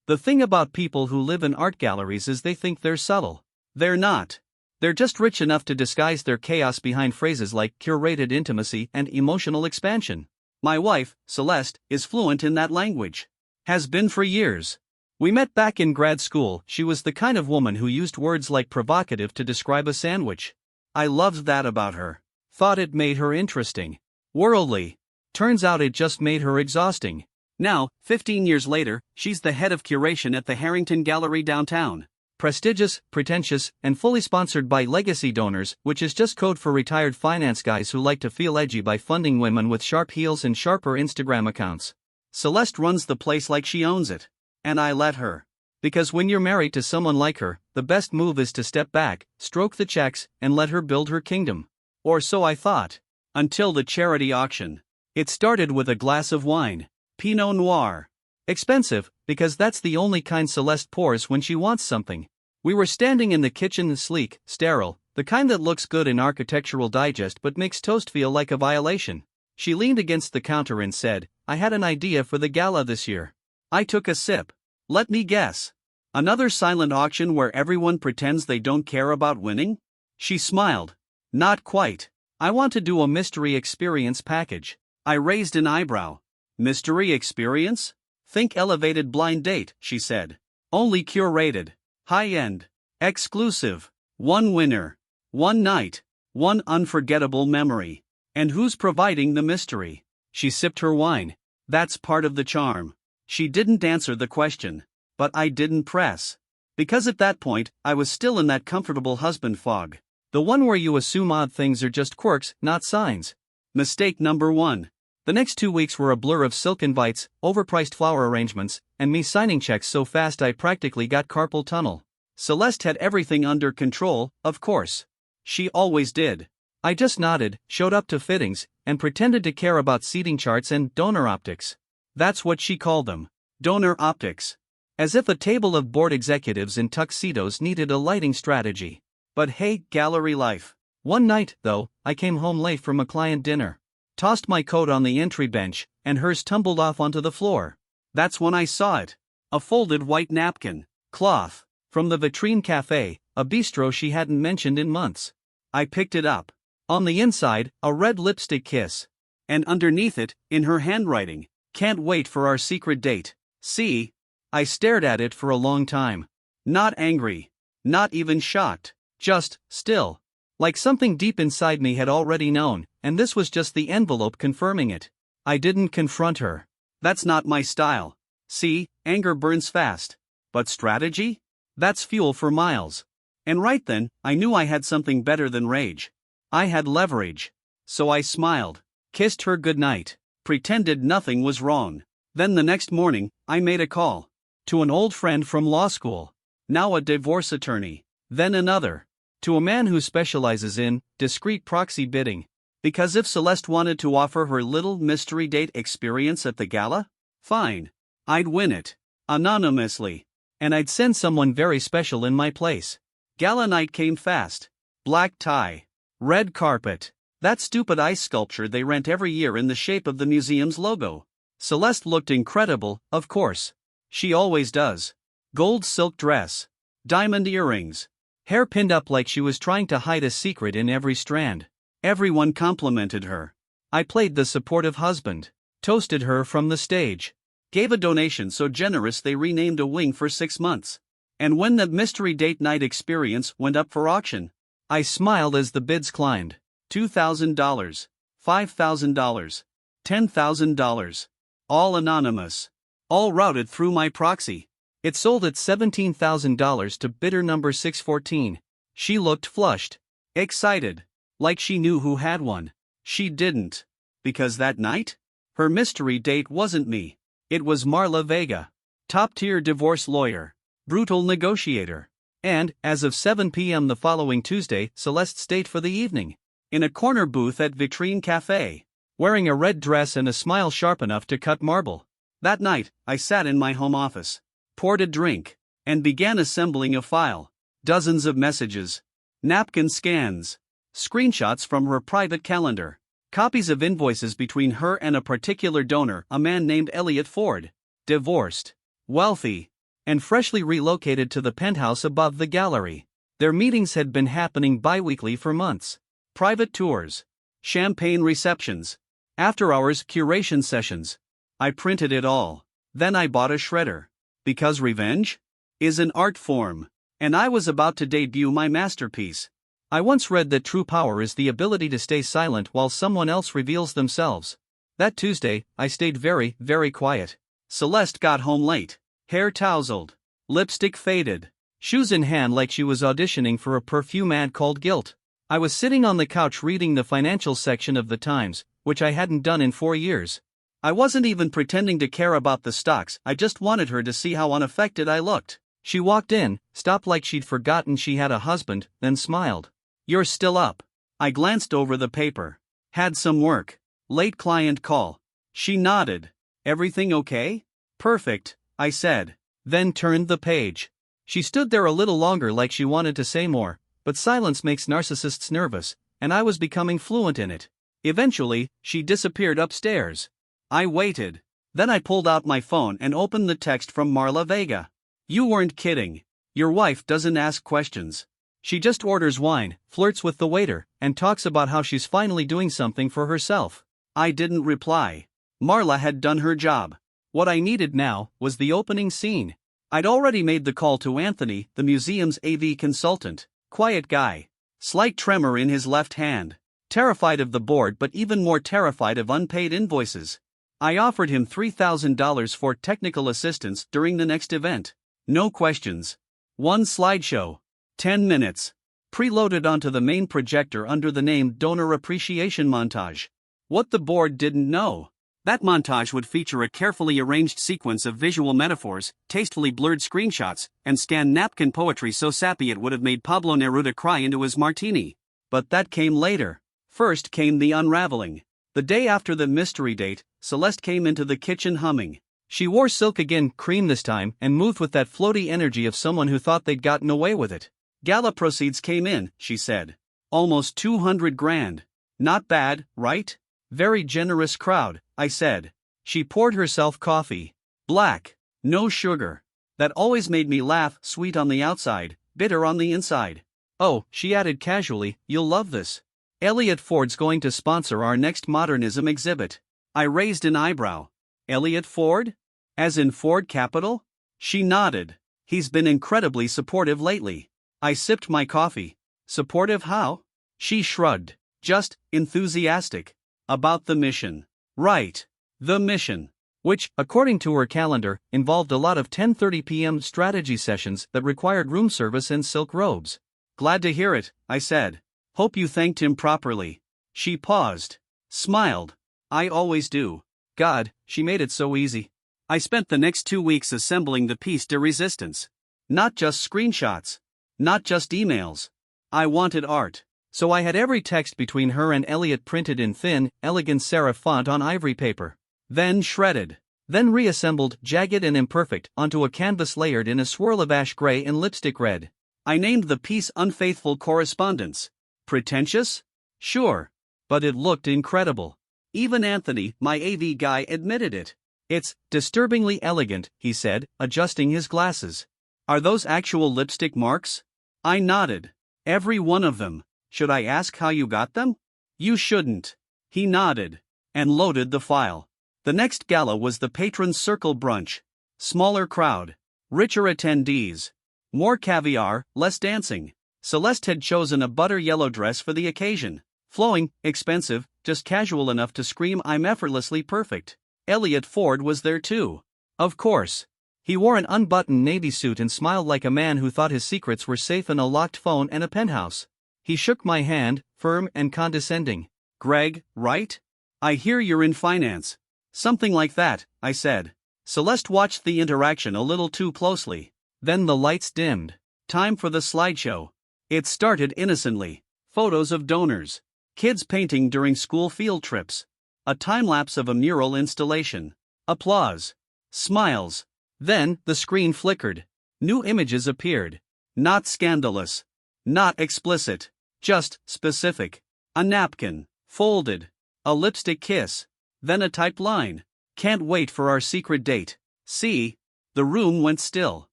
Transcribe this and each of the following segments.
The thing about people who live in art galleries is they think they're subtle. They're not. They're just rich enough to disguise their chaos behind phrases like curated intimacy and emotional expansion. My wife, Celeste, is fluent in that language. Has been for years. We met back in grad school. She was the kind of woman who used words like provocative to describe a sandwich. I loved that about her. Thought it made her interesting. Worldly. Turns out it just made her exhausting. Now, 15 years later, she's the head of curation at the Harrington Gallery downtown. Prestigious, pretentious, and fully sponsored by legacy donors, which is just code for retired finance guys who like to feel edgy by funding women with sharp heels and sharper Instagram accounts. Celeste runs the place like she owns it. And I let her. Because when you're married to someone like her, the best move is to step back, stroke the checks, and let her build her kingdom. Or so I thought. Until the charity auction. It started with a glass of wine. Pinot Noir. Expensive, because that's the only kind Celeste pours when she wants something. We were standing in the kitchen, sleek, sterile, the kind that looks good in Architectural Digest but makes toast feel like a violation. She leaned against the counter and said, "I had an idea for the gala this year." I took a sip. Let me guess. Another silent auction where everyone pretends they don't care about winning? She smiled. Not quite. I want to do a mystery experience package. I raised an eyebrow. Mystery experience? Think elevated blind date, she said. Only curated. High-end. Exclusive. One winner. One night. One unforgettable memory. And who's providing the mystery? She sipped her wine. That's part of the charm. She didn't answer the question. But I didn't press. Because at that point, I was still in that comfortable husband fog. The one where you assume odd things are just quirks, not signs. Mistake number 1. The next 2 weeks were a blur of silk invites, overpriced flower arrangements, and me signing checks so fast I practically got carpal tunnel. Celeste had everything under control, of course. She always did. I just nodded, showed up to fittings, and pretended to care about seating charts and donor optics. That's what she called them. Donor optics. As if a table of board executives in tuxedos needed a lighting strategy. But hey, gallery life. One night, though, I came home late from a client dinner. Tossed my coat on the entry bench, and hers tumbled off onto the floor. That's when I saw it. A folded white napkin. Cloth. From the Vitrine Cafe, a bistro she hadn't mentioned in months. I picked it up. On the inside, a red lipstick kiss. And underneath it, in her handwriting, "Can't wait for our secret date. See?" I stared at it for a long time. Not angry. Not even shocked. Just still. Like something deep inside me had already known, and this was just the envelope confirming it. I didn't confront her. That's not my style. See, anger burns fast. But strategy? That's fuel for miles. And right then, I knew I had something better than rage. I had leverage. So I smiled, kissed her goodnight, pretended nothing was wrong. Then the next morning, I made a call. To an old friend from law school. Now a divorce attorney. Then another. To a man who specializes in discreet proxy bidding. Because if Celeste wanted to offer her little mystery date experience at the gala, fine. I'd win it. Anonymously. And I'd send someone very special in my place. Gala night came fast. Black tie. Red carpet. That stupid ice sculpture they rent every year in the shape of the museum's logo. Celeste looked incredible, of course. She always does. Gold silk dress. Diamond earrings. Hair pinned up like she was trying to hide a secret in every strand. Everyone complimented her. I played the supportive husband. Toasted her from the stage. Gave a donation so generous they renamed a wing for 6 months. And when the mystery date night experience went up for auction, I smiled as the bids climbed. $2,000. $5,000. $10,000. All anonymous. All routed through my proxy. It sold at $17,000 to bidder number 614. She looked flushed. Excited. Like she knew who had won. She didn't. Because that night? Her mystery date wasn't me. It was Marla Vega. Top-tier divorce lawyer. Brutal negotiator. And, as of 7 p.m. the following Tuesday, Celeste stayed for the evening. In a corner booth at Vitrine Cafe. Wearing a red dress and a smile sharp enough to cut marble. That night, I sat in my home office. Poured a drink. And began assembling a file. Dozens of messages. Napkin scans. Screenshots from her private calendar. Copies of invoices between her and a particular donor, a man named Elliot Ford. Divorced. Wealthy. and freshly relocated to the penthouse above the gallery. Their meetings had been happening bi-weekly for months. Private tours, champagne receptions, after-hours curation sessions. I printed it all. Then I bought a shredder. Because revenge is an art form, and I was about to debut my masterpiece. I once read that true power is the ability to stay silent while someone else reveals themselves. That Tuesday, I stayed very, very quiet. Celeste got home late, hair tousled, lipstick faded, shoes in hand like she was auditioning for a perfume ad called Guilt. I was sitting on the couch reading the financial section of the Times, which I hadn't done in 4 years. I wasn't even pretending to care about the stocks, I just wanted her to see how unaffected I looked. She walked in, stopped like she'd forgotten she had a husband, then smiled. "You're still up." I glanced over the paper. "Had some work. Late client call." She nodded. "Everything okay?" "Perfect," I said. Then turned the page. She stood there a little longer like she wanted to say more, but silence makes narcissists nervous, and I was becoming fluent in it. Eventually, she disappeared upstairs. I waited. Then I pulled out my phone and opened the text from Marla Vega. "You weren't kidding. Your wife doesn't ask questions. She just orders wine, flirts with the waiter, and talks about how she's finally doing something for herself." I didn't reply. Marla had done her job. What I needed now was the opening scene. I'd already made the call to Anthony, the museum's AV consultant. Quiet guy. Slight tremor in his left hand. Terrified of the board but even more terrified of unpaid invoices. I offered him $3,000 for technical assistance during the next event. No questions. One slideshow. 10 minutes. Preloaded onto the main projector under the name Donor Appreciation Montage. What the board didn't know. That montage would feature a carefully arranged sequence of visual metaphors, tastefully blurred screenshots, and scanned napkin poetry so sappy it would have made Pablo Neruda cry into his martini. But that came later. First came the unraveling. The day after the mystery date, Celeste came into the kitchen humming. She wore silk again, cream this time, and moved with that floaty energy of someone who thought they'd gotten away with it. "Gala proceeds came in," she said. "Almost 200 grand. Not bad, right?" "Very generous crowd," I said. She poured herself coffee. Black. No sugar. That always made me laugh, sweet on the outside, bitter on the inside. "Oh," she added casually, "you'll love this. Elliot Ford's going to sponsor our next modernism exhibit." I raised an eyebrow. "Elliot Ford? As in Ford Capital?" She nodded. "He's been incredibly supportive lately." I sipped my coffee. "Supportive how?" She shrugged. "Just enthusiastic. About the mission." "Right. The mission." Which, according to her calendar, involved a lot of 10:30 p.m. strategy sessions that required room service and silk robes. "Glad to hear it," I said. "Hope you thanked him properly." She paused. Smiled. "I always do." God, she made it so easy. I spent the next 2 weeks assembling the piece de resistance. Not just screenshots. Not just emails. I wanted art. So I had every text between her and Elliot printed in thin, elegant serif font on ivory paper. Then shredded. Then reassembled, jagged and imperfect, onto a canvas layered in a swirl of ash gray and lipstick red. I named the piece Unfaithful Correspondence. Pretentious? Sure. But it looked incredible. Even Anthony, my AV guy, admitted it. "It's disturbingly elegant," he said, adjusting his glasses. "Are those actual lipstick marks?" I nodded. "Every one of them. Should I ask how you got them?" "You shouldn't." He nodded. And loaded the file. The next gala was the Patrons Circle brunch. Smaller crowd. Richer attendees. More caviar, less dancing. Celeste had chosen a butter yellow dress for the occasion. Flowing, expensive, just casual enough to scream I'm effortlessly perfect. Elliot Ford was there too. Of course. He wore an unbuttoned navy suit and smiled like a man who thought his secrets were safe in a locked phone and a penthouse. He shook my hand, firm and condescending. "Greg, right? I hear you're in finance." "Something like that," I said. Celeste watched the interaction a little too closely. Then the lights dimmed. Time for the slideshow. It started innocently. Photos of donors. Kids painting during school field trips. A time-lapse of a mural installation. Applause. Smiles. Then, the screen flickered. New images appeared. Not scandalous. Not explicit. Just specific. A napkin. Folded. A lipstick kiss. Then a typed line. "Can't wait for our secret date. See." The room went still.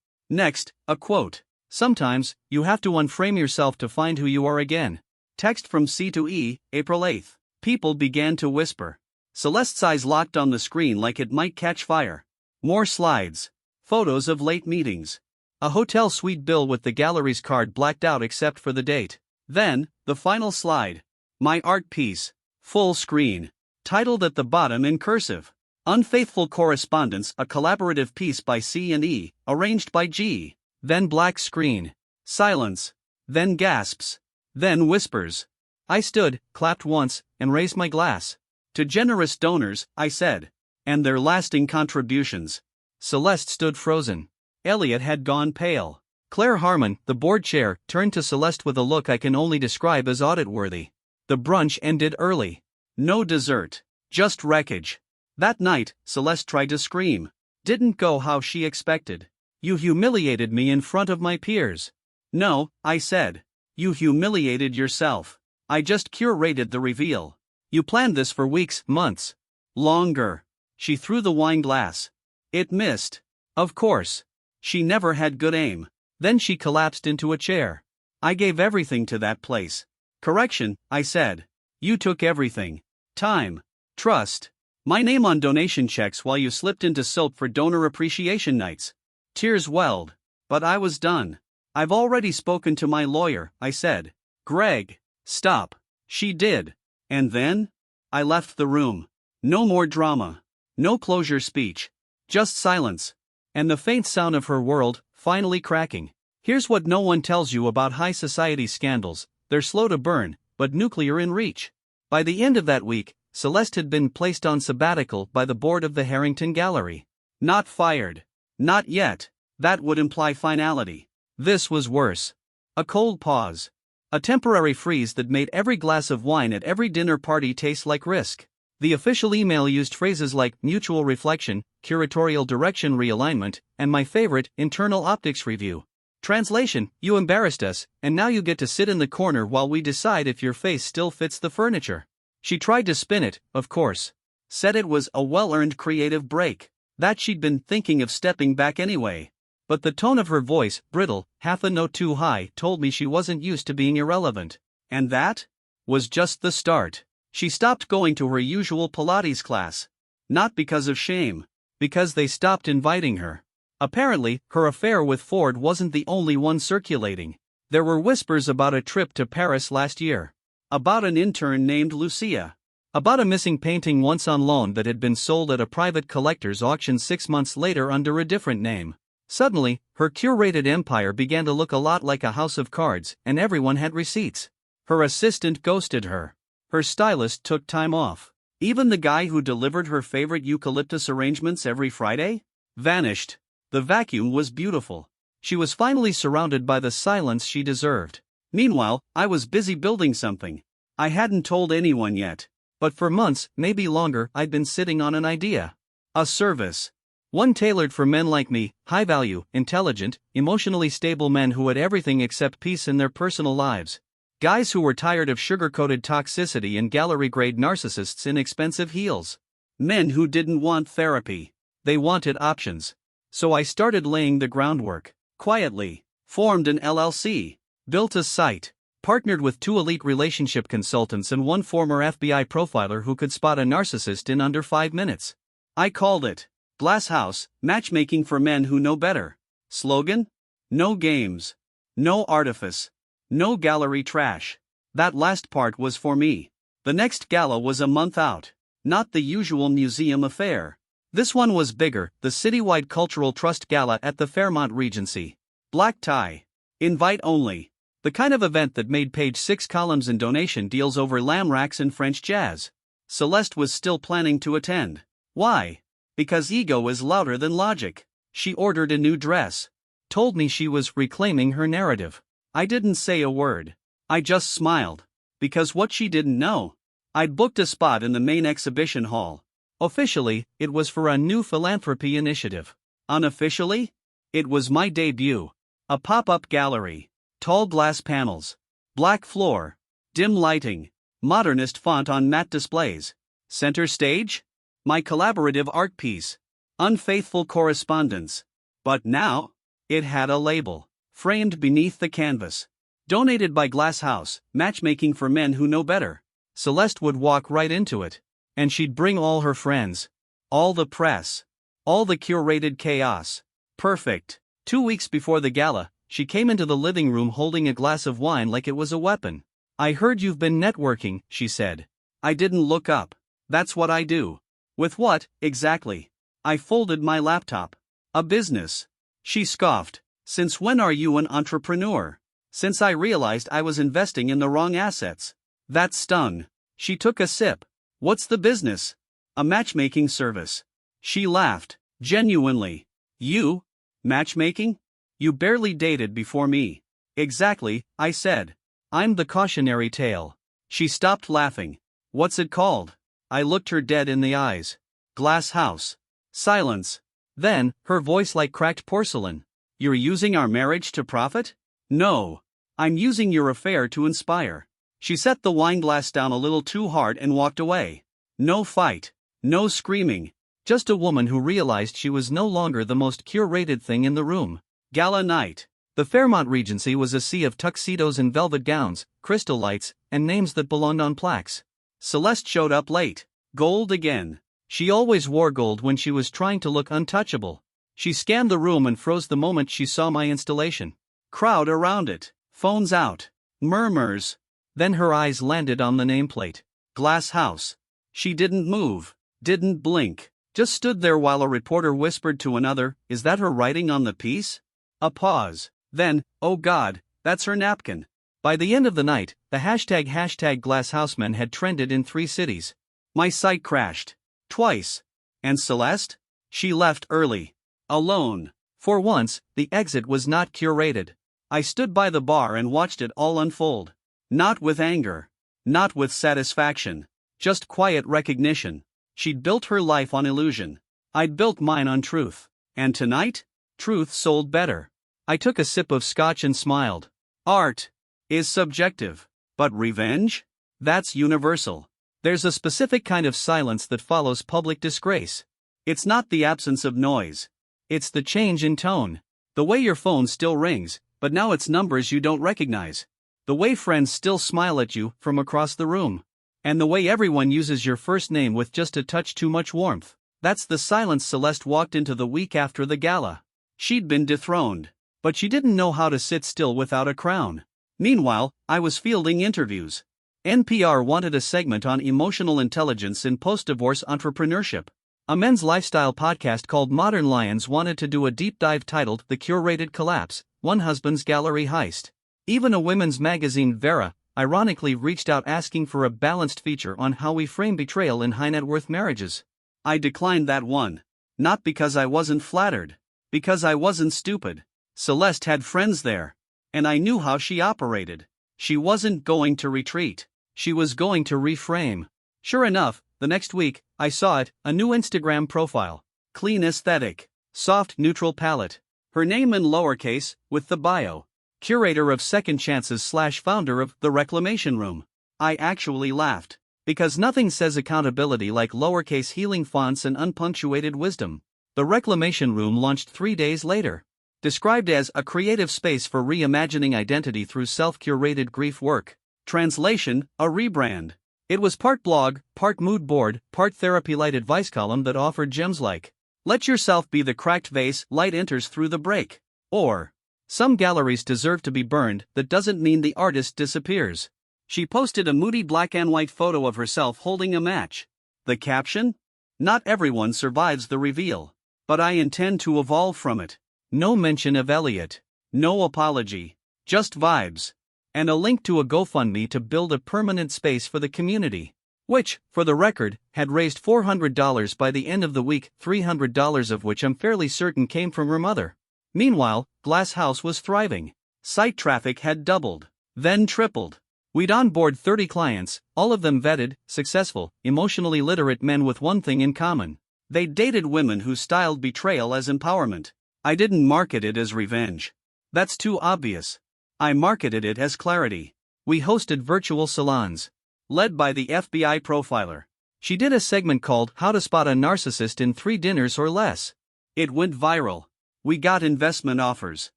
Next, a quote. Sometimes, you have to unframe yourself to find who you are again. Text from C to E, April 8th. People began to whisper. Celeste's eyes locked on the screen like it might catch fire. More slides. Photos of late meetings. A hotel suite bill with the gallery's card blacked out except for the date. Then, the final slide. My art piece. Full screen. Titled at the bottom in cursive. Unfaithful Correspondence, a collaborative piece by C and E, arranged by G. Then black screen. Silence. Then gasps. Then whispers. I stood, clapped once, and raised my glass. To generous donors, I said. And their lasting contributions. Celeste stood frozen. Elliot had gone pale. Claire Harmon, the board chair, turned to Celeste with a look I can only describe as audit-worthy. The brunch ended early. No dessert. Just wreckage. That night, Celeste tried to scream. Didn't go how she expected. You humiliated me in front of my peers. No, I said. You humiliated yourself. I just curated the reveal. You planned this for weeks, months. Longer. She threw the wine glass. It missed. Of course. She never had good aim. Then she collapsed into a chair. I gave everything to that place. Correction, I said. You took everything. Time. Trust. My name on donation checks while you slipped into soap for donor appreciation nights. Tears welled. But I was done. I've already spoken to my lawyer, I said. Greg. Stop. She did. And then? I left the room. No more drama. No closure speech. Just silence. And the faint sound of her world, finally cracking. Here's what no one tells you about high society scandals. They're slow to burn, but nuclear in reach. By the end of that week, Celeste had been placed on sabbatical by the board of the Harrington Gallery. Not fired. Not yet. That would imply finality. This was worse. A cold pause. A temporary freeze that made every glass of wine at every dinner party taste like risk. The official email used phrases like mutual reflection, curatorial direction realignment, and my favorite, internal optics review. Translation: you embarrassed us, and now you get to sit in the corner while we decide if your face still fits the furniture. She tried to spin it, of course. Said it was a well-earned creative break. That she'd been thinking of stepping back anyway. But the tone of her voice, brittle, half a note too high, told me she wasn't used to being irrelevant. And that was just the start. She stopped going to her usual Pilates class. Not because of shame. Because they stopped inviting her. Apparently, her affair with Ford wasn't the only one circulating. There were whispers about a trip to Paris last year. About an intern named Lucia. About a missing painting once on loan that had been sold at a private collector's auction 6 months later under a different name. Suddenly, her curated empire began to look a lot like a house of cards, and everyone had receipts. Her assistant ghosted her. Her stylist took time off. Even the guy who delivered her favorite eucalyptus arrangements every Friday? Vanished. The vacuum was beautiful. She was finally surrounded by the silence she deserved. Meanwhile, I was busy building something. I hadn't told anyone yet. But for months, maybe longer, I'd been sitting on an idea. A service. One tailored for men like me, high-value, intelligent, emotionally stable men who had everything except peace in their personal lives. Guys who were tired of sugar-coated toxicity and gallery-grade narcissists in expensive heels. Men who didn't want therapy. They wanted options. So I started laying the groundwork. Quietly. Formed an LLC. Built a site. Partnered with 2 elite relationship consultants and 1 former FBI profiler who could spot a narcissist in under 5 minutes. I called it Glass House, matchmaking for men who know better. Slogan? No games. No artifice. No gallery trash. That last part was for me. The next gala was a month out. Not the usual museum affair. This one was bigger, the citywide Cultural Trust Gala at the Fairmont Regency. Black tie. Invite only. The kind of event that made page 6 columns in donation deals over lamb racks and French jazz. Celeste was still planning to attend. Why? Because ego is louder than logic. She ordered a new dress. Told me she was reclaiming her narrative. I didn't say a word. I just smiled. Because what she didn't know. I'd booked a spot in the main exhibition hall. Officially, it was for a new philanthropy initiative. Unofficially, it was my debut. A pop-up gallery. Tall glass panels. Black floor. Dim lighting. Modernist font on matte displays. Center stage? My collaborative art piece. Unfaithful Correspondence. But now? It had a label, framed beneath the canvas. Donated by Glass House, matchmaking for men who know better. Celeste would walk right into it. And she'd bring all her friends. All the press. All the curated chaos. Perfect. 2 weeks before the gala, she came into the living room holding a glass of wine like it was a weapon. "I heard you've been networking," she said. I didn't look up. "That's what I do." "With what, exactly?" I folded my laptop. "A business." She scoffed. "Since when are you an entrepreneur?" "Since I realized I was investing in the wrong assets." That stung. She took a sip. "What's the business?" "A matchmaking service." She laughed. Genuinely. "You? Matchmaking? You barely dated before me." "Exactly," I said. "I'm the cautionary tale." She stopped laughing. "What's it called?" I looked her dead in the eyes. "Glass House." Silence. Then, her voice like cracked porcelain. "You're using our marriage to profit?" "No. I'm using your affair to inspire." She set the wineglass down a little too hard and walked away. No fight. No screaming. Just a woman who realized she was no longer the most curated thing in the room. Gala night. The Fairmont Regency was a sea of tuxedos and velvet gowns, crystal lights, and names that belonged on plaques. Celeste showed up late. Gold again. She always wore gold when she was trying to look untouchable. She scanned the room and froze the moment she saw my installation. Crowd around it. Phones out. Murmurs. Then her eyes landed on the nameplate. Glass House. She didn't move. Didn't blink. Just stood there while a reporter whispered to another, "Is that her writing on the piece?" A pause. Then, "Oh God, that's her napkin." By the end of the night, the hashtag #GlassHousemen had trended in 3 cities. My site crashed. Twice. And Celeste? She left early. Alone. For once, the exit was not curated. I stood by the bar and watched it all unfold. Not with anger. Not with satisfaction. Just quiet recognition. She'd built her life on illusion. I'd built mine on truth. And tonight? Truth sold better. I took a sip of scotch and smiled. Art is subjective. But revenge? That's universal. There's a specific kind of silence that follows public disgrace. It's not the absence of noise. It's the change in tone. The way your phone still rings, but now it's numbers you don't recognize. The way friends still smile at you from across the room. And the way everyone uses your first name with just a touch too much warmth. That's the silence Celeste walked into the week after the gala. She'd been dethroned. But she didn't know how to sit still without a crown. Meanwhile, I was fielding interviews. NPR wanted a segment on emotional intelligence in post-divorce entrepreneurship. A men's lifestyle podcast called Modern Lions wanted to do a deep dive titled The Curated Collapse, One Husband's Gallery Heist. Even a women's magazine, Vera, ironically reached out asking for a balanced feature on how we frame betrayal in high-net-worth marriages. I declined that one. Not because I wasn't flattered. Because I wasn't stupid. Celeste had friends there. And I knew how she operated. She wasn't going to retreat. She was going to reframe. Sure enough, the next week, I saw it, a new Instagram profile. Clean aesthetic. Soft neutral palette. Her name in lowercase, with the bio. Curator of Second Chances / founder of The Reclamation Room. I actually laughed. Because nothing says accountability like lowercase healing fonts and unpunctuated wisdom. The Reclamation Room launched 3 days later. Described as a creative space for reimagining identity through self-curated grief work. Translation, a rebrand. It was part blog, part mood board, part therapy-light advice column that offered gems like, "Let yourself be the cracked vase, light enters through the break." Or, "Some galleries deserve to be burned, that doesn't mean the artist disappears." She posted a moody black and white photo of herself holding a match. The caption? "Not everyone survives the reveal. But I intend to evolve from it." No mention of Elliot. No apology. Just vibes. And a link to a GoFundMe to build a permanent space for the community. Which, for the record, had raised $400 by the end of the week, $300 of which I'm fairly certain came from her mother. Meanwhile, Glass House was thriving. Site traffic had doubled. Then tripled. We'd onboard 30 clients, all of them vetted, successful, emotionally literate men with one thing in common. They dated women who styled betrayal as empowerment. I didn't market it as revenge. That's too obvious. I marketed it as clarity. We hosted virtual salons. Led by the FBI profiler. She did a segment called How to Spot a Narcissist in 3 Dinners or Less. It went viral. We got investment offers.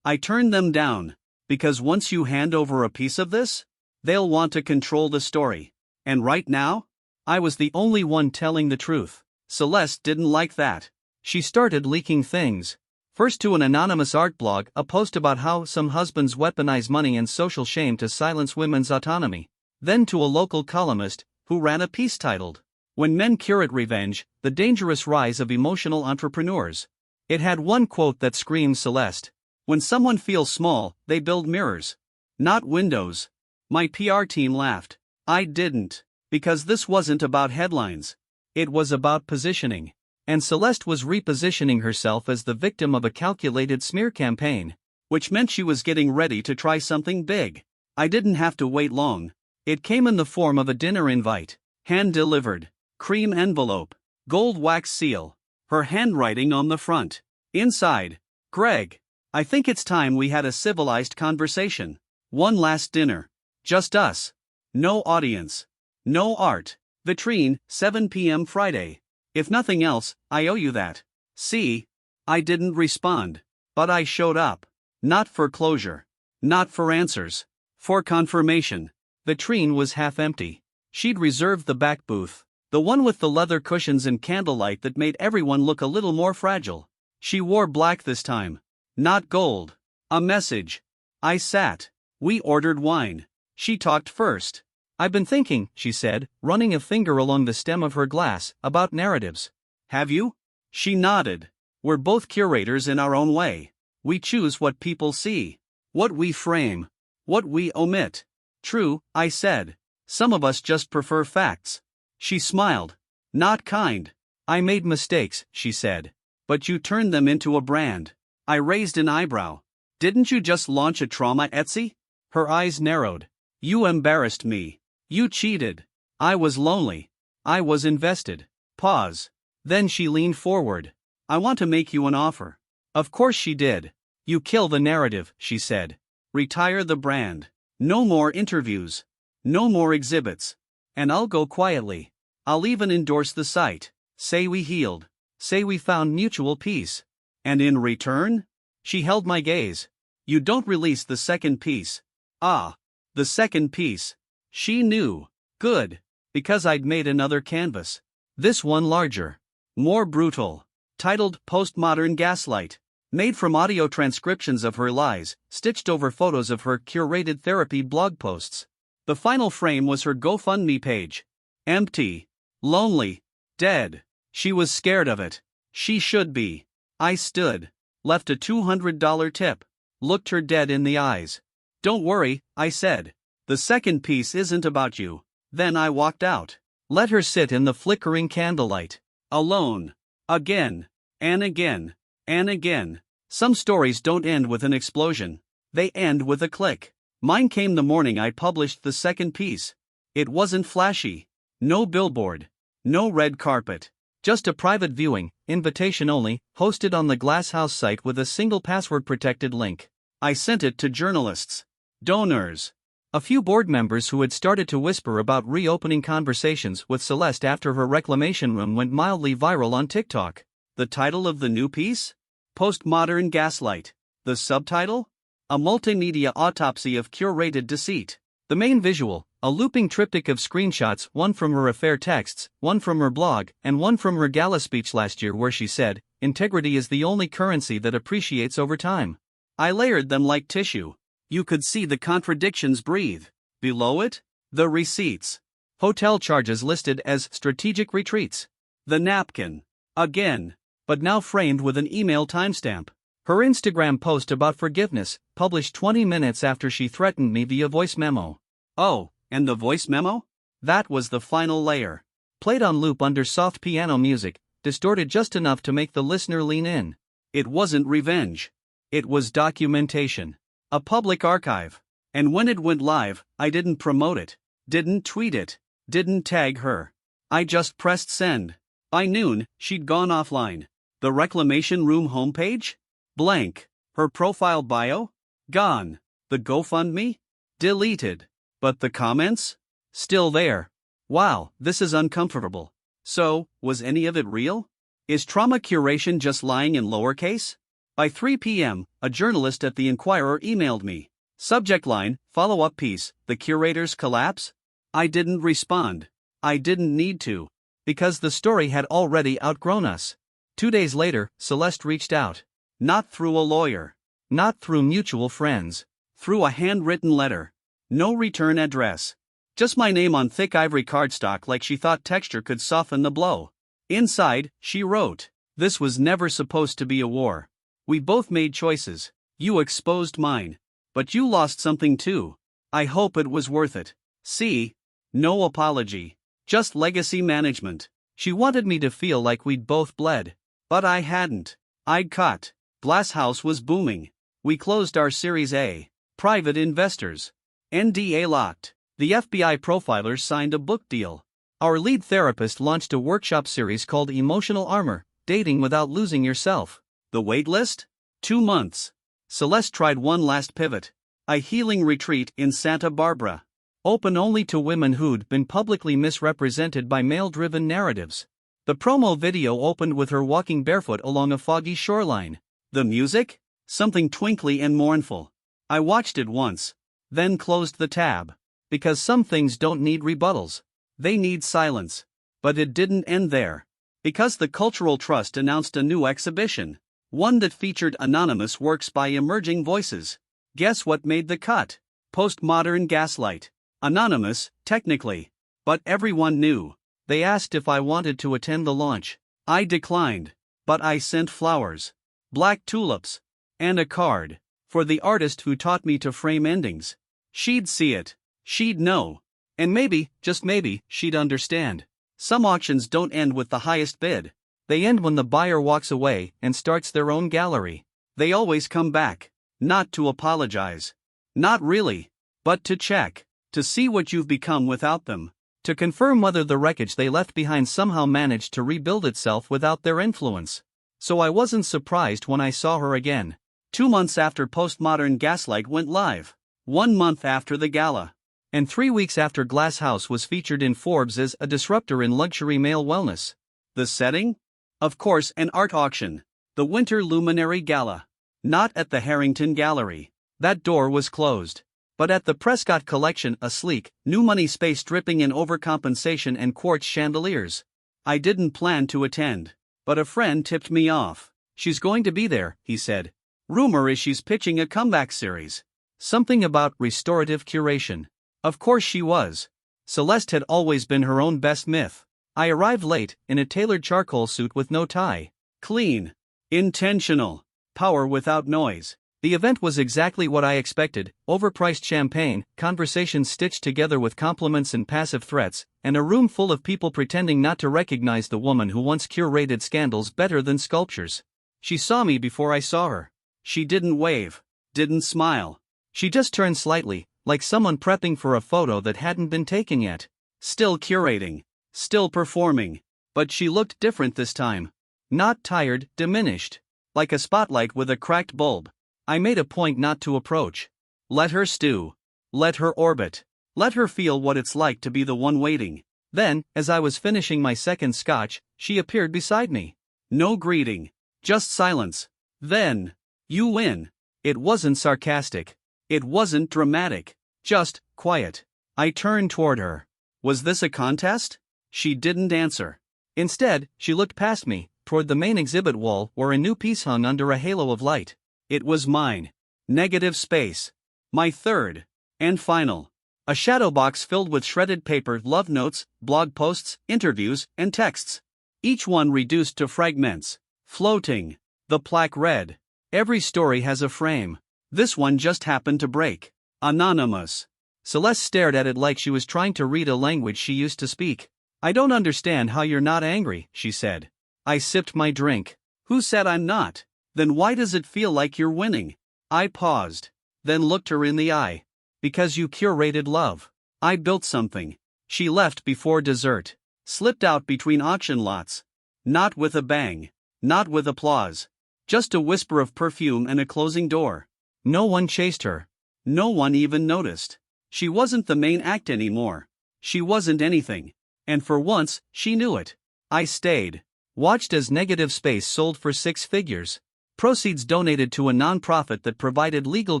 I turned them down, because once you hand over a piece of this, they'll want to control the story. And right now, I was the only one telling the truth. Celeste didn't like that. She started leaking things. First to an anonymous art blog, a post about how some husbands weaponize money and social shame to silence women's autonomy. Then to a local columnist, who ran a piece titled, "When Men Curate Revenge, the Dangerous Rise of Emotional Entrepreneurs." It had one quote that screams Celeste. "When someone feels small, they build mirrors, not windows." My PR team laughed. I didn't. Because this wasn't about headlines. It was about positioning. And Celeste was repositioning herself as the victim of a calculated smear campaign, which meant she was getting ready to try something big. I didn't have to wait long. It came in the form of a dinner invite, hand-delivered, cream envelope, gold wax seal, her handwriting on the front. Inside, "Greg, I think it's time we had a civilized conversation. One last dinner. Just us. No audience. No art. Vitrine, 7 p.m. Friday. If nothing else, I owe you that." See? I didn't respond. But I showed up. Not for closure. Not for answers. For confirmation. Vitrine was half empty. She'd reserved the back booth. The one with the leather cushions and candlelight that made everyone look a little more fragile. She wore black this time. Not gold. A message. I sat. We ordered wine. She talked first. "I've been thinking," she said, running a finger along the stem of her glass, "about narratives." "Have you?" She nodded. "We're both curators in our own way. We choose what people see, what we frame, what we omit." "True," I said. "Some of us just prefer facts." She smiled. "Not kind." "I made mistakes," she said. "But you turned them into a brand." I raised an eyebrow. "Didn't you just launch a trauma Etsy?" Her eyes narrowed. "You embarrassed me. You cheated. I was lonely. I was invested." Pause. Then she leaned forward. "I want to make you an offer." Of course she did. "You kill the narrative," she said. "Retire the brand. No more interviews. No more exhibits. And I'll go quietly. I'll even endorse the site. Say we healed. Say we found mutual peace. And in return?" She held my gaze. "You don't release the second piece." Ah, the second piece. She knew. Good. Because I'd made another canvas. This one larger. More brutal. Titled Postmodern Gaslight. Made from audio transcriptions of her lies, stitched over photos of her curated therapy blog posts. The final frame was her GoFundMe page. Empty. Lonely. Dead. She was scared of it. She should be. I stood. Left a $200 tip. Looked her dead in the eyes. "Don't worry," I said. "The second piece isn't about you." Then I walked out. Let her sit in the flickering candlelight. Alone. Again. And again. And again. Some stories don't end with an explosion. They end with a click. Mine came the morning I published the second piece. It wasn't flashy. No billboard. No red carpet. Just a private viewing, invitation only, hosted on the Glasshouse site with a single password-protected link. I sent it to journalists. Donors. A few board members who had started to whisper about reopening conversations with Celeste after her reclamation room went mildly viral on TikTok. The title of the new piece? Postmodern Gaslight. The subtitle? A multimedia autopsy of curated deceit. The main visual, a looping triptych of screenshots, one from her affair texts, one from her blog, and one from her gala speech last year where she said, "Integrity is the only currency that appreciates over time." I layered them like tissue. You could see the contradictions breathe. Below it, the receipts. Hotel charges listed as strategic retreats. The napkin. Again. But now framed with an email timestamp. Her Instagram post about forgiveness, published 20 minutes after she threatened me via voice memo. Oh, and the voice memo? That was the final layer. Played on loop under soft piano music, distorted just enough to make the listener lean in. It wasn't revenge. It was documentation. A public archive. And when it went live, I didn't promote it, didn't tweet it, didn't tag her. I just pressed send. By noon, she'd gone offline. The reclamation room homepage? Blank. Her profile bio? Gone. The GoFundMe? Deleted. But the comments? Still there. Wow, this is uncomfortable. So, was any of it real? Is trauma curation just lying in lowercase? By 3 p.m., a journalist at the Inquirer emailed me. Subject line, follow-up piece, the curator's collapse? I didn't respond. I didn't need to. Because the story had already outgrown us. 2 days later, Celeste reached out. Not through a lawyer. Not through mutual friends. Through a handwritten letter. No return address. Just my name on thick ivory cardstock, like she thought texture could soften the blow. Inside, she wrote, "This was never supposed to be a war. We both made choices. You exposed mine. But you lost something too. I hope it was worth it. See? No apology. Just legacy management." She wanted me to feel like we'd both bled. But I hadn't. I'd cut. Glass House was booming. We closed our Series A. Private investors. NDA locked. The FBI profilers signed a book deal. Our lead therapist launched a workshop series called Emotional Armor, Dating Without Losing Yourself. The waitlist? 2 months. Celeste tried one last pivot. A healing retreat in Santa Barbara. Open only to women who'd been publicly misrepresented by male-driven narratives. The promo video opened with her walking barefoot along a foggy shoreline. The music? Something twinkly and mournful. I watched it once, then closed the tab. Because some things don't need rebuttals. They need silence. But it didn't end there. Because the Cultural Trust announced a new exhibition. One that featured anonymous works by emerging voices. Guess what made the cut? Postmodern gaslight. Anonymous, technically. But everyone knew. They asked if I wanted to attend the launch. I declined. But I sent flowers. Black tulips. And a card. For the artist who taught me to frame endings. She'd see it. She'd know. And maybe, just maybe, she'd understand. Some auctions don't end with the highest bid. They end when the buyer walks away and starts their own gallery. They always come back. Not to apologize. Not really. But to check. To see what you've become without them. To confirm whether the wreckage they left behind somehow managed to rebuild itself without their influence. So I wasn't surprised when I saw her again. 2 months after Postmodern Gaslight went live. 1 month after the gala. And 3 weeks after Glass House was featured in Forbes as a disruptor in luxury male wellness. The setting? Of course, an art auction. The Winter Luminary Gala. Not at the Harrington Gallery. That door was closed. But at the Prescott Collection, a sleek, new money space dripping in overcompensation and quartz chandeliers. I didn't plan to attend. But a friend tipped me off. "She's going to be there," he said. "Rumor is she's pitching a comeback series. Something about restorative curation." Of course she was. Celeste had always been her own best myth. I arrived late, in a tailored charcoal suit with no tie. Clean. Intentional. Power without noise. The event was exactly what I expected: overpriced champagne, conversations stitched together with compliments and passive threats, and a room full of people pretending not to recognize the woman who once curated scandals better than sculptures. She saw me before I saw her. She didn't wave. Didn't smile. She just turned slightly, like someone prepping for a photo that hadn't been taken yet. Still curating. Still performing. But she looked different this time. Not tired, diminished. Like a spotlight with a cracked bulb. I made a point not to approach. Let her stew. Let her orbit. Let her feel what it's like to be the one waiting. Then, as I was finishing my second scotch, she appeared beside me. No greeting. Just silence. Then, "You win." It wasn't sarcastic. It wasn't dramatic. Just quiet. I turned toward her. Was this a contest? She didn't answer. Instead, she looked past me, toward the main exhibit wall where a new piece hung under a halo of light. It was mine. Negative space. My third. And final. A shadow box filled with shredded paper, love notes, blog posts, interviews, and texts. Each one reduced to fragments. Floating. The plaque read, "Every story has a frame. This one just happened to break. Anonymous." Celeste stared at it like she was trying to read a language she used to speak. "I don't understand how you're not angry," she said. I sipped my drink. "Who said I'm not? Then why does it feel like you're winning?" I paused. Then looked her in the eye. "Because you curated love. I built something." She left before dessert. Slipped out between auction lots. Not with a bang. Not with applause. Just a whisper of perfume and a closing door. No one chased her. No one even noticed. She wasn't the main act anymore. She wasn't anything. And for once, she knew it. I stayed. Watched as negative space sold for 6 figures. Proceeds donated to a nonprofit that provided legal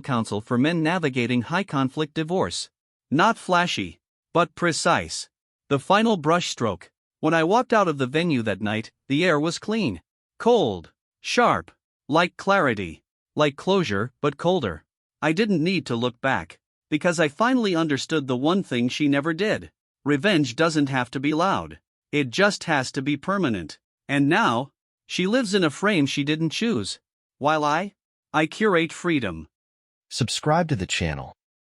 counsel for men navigating high-conflict divorce. Not flashy, but precise. The final brushstroke. When I walked out of the venue that night, the air was clean. Cold. Sharp. Like clarity. Like closure, but colder. I didn't need to look back. Because I finally understood the one thing she never did. Revenge doesn't have to be loud. It just has to be permanent. And now, she lives in a frame she didn't choose. While I curate freedom. Subscribe to the channel